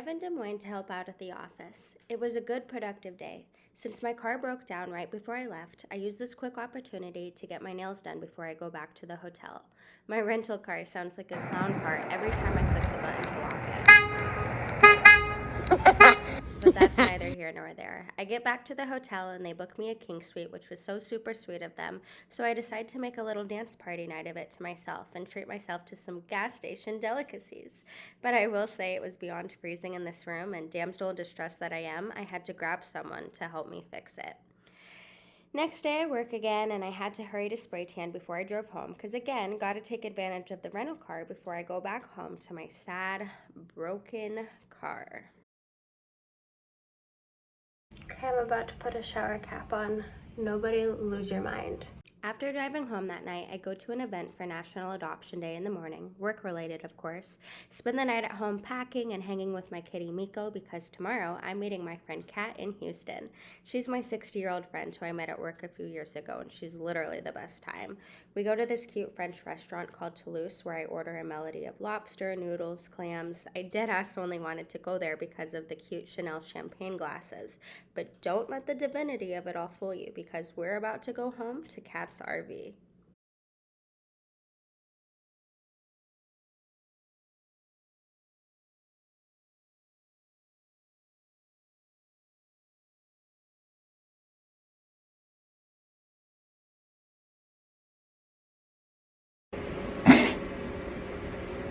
arrive in Des Moines to help out at the office. It was a good, productive day. Since my car broke down right before I left, I used this quick opportunity to get my nails done before I go back to the hotel. My rental car sounds like a clown car every time I click the button to walk in. But that's neither here nor there. I get back to the hotel and they book me a king suite, which was so super sweet of them, so I decide to make a little dance party night of it to myself and treat myself to some gas station delicacies. But I will say it was beyond freezing in this room, and damsel in distress that I am, I had to grab someone to help me fix it. Next day I work again, and I had to hurry to spray tan before I drove home because, again, got to take advantage of the rental car before I go back home to my sad, broken car. Okay, I'm about to put a shower cap on. Nobody lose your mind. After driving home that night, I go to an event for National Adoption Day in the morning, work-related of course, spend the night at home packing and hanging with my kitty Miko because tomorrow I'm meeting my friend Kat in Houston. She's my 60-year-old friend who I met at work a few years ago, and she's literally the best time. We go to this cute French restaurant called Toulouse where I order a melody of lobster, noodles, clams. I deadass only wanted to go there because of the cute Chanel champagne glasses, but don't let the divinity of it all fool you because we're about to go home to Kat's RV.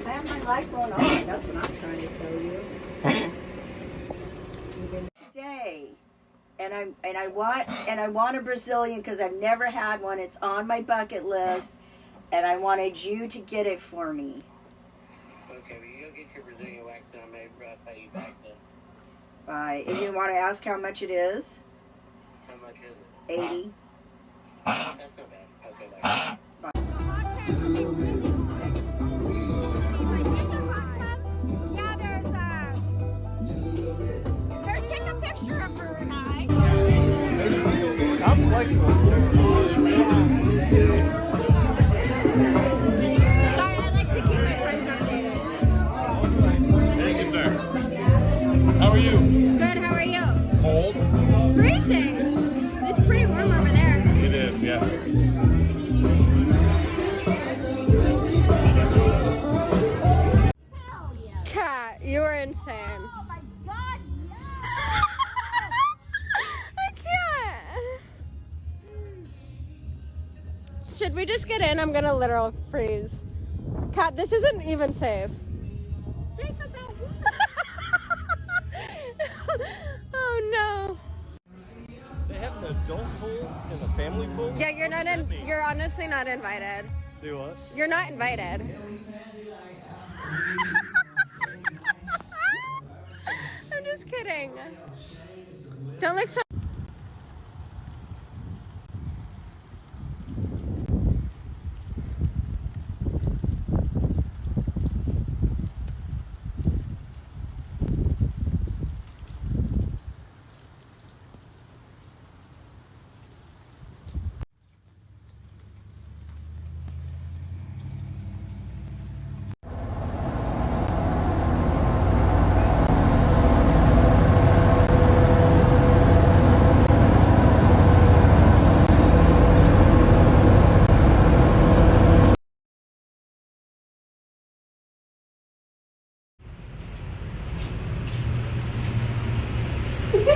I have my light going on. That's what I'm trying to tell you. Today, and I want a Brazilian because I've never had one. It's on my bucket list, and I wanted you to get it for me. Okay, well, you go get your Brazilian wax and I may pay you back then. Bye. And you want to ask how much it is? How much is it? 80. That's not bad. Okay, bye. I'm flexible. Sorry, I like to keep my friends updated. Thank you, sir. How are you? Good, how are you? Cold? Freezing. It's pretty warm over there. It is, yeah. Kat, you were insane. Oh my god, I can't. Should we just get in? I'm gonna literal freeze. Kat, this isn't even safe. Safe about what? Oh no. They have an adult pool and a family pool? Yeah, you're honestly not invited. Do us? You're not invited. I'm just kidding. Don't look so.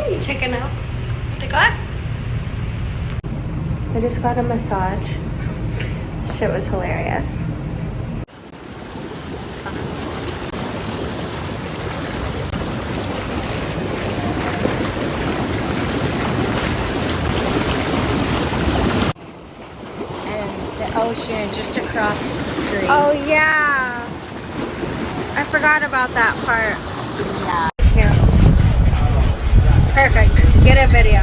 You chicken out. They got? I just got a massage. Shit was hilarious. And the ocean just across the street. Oh yeah. I forgot about that part. Yeah. Cute. Perfect. Get a video.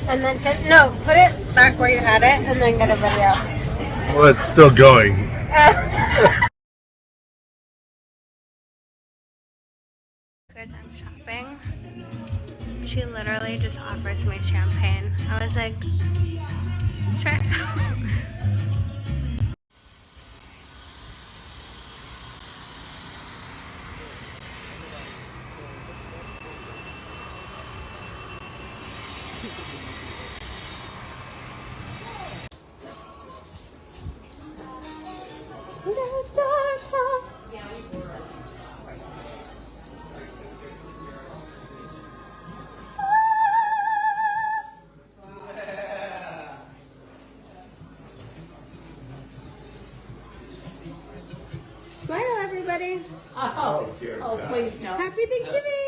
And then put it back where you had it and then get a video. Well, it's still going. Guys, I'm shopping. She literally just offers me champagne. I was like, sure. Smile, everybody. Oh, please no. Happy Thanksgiving.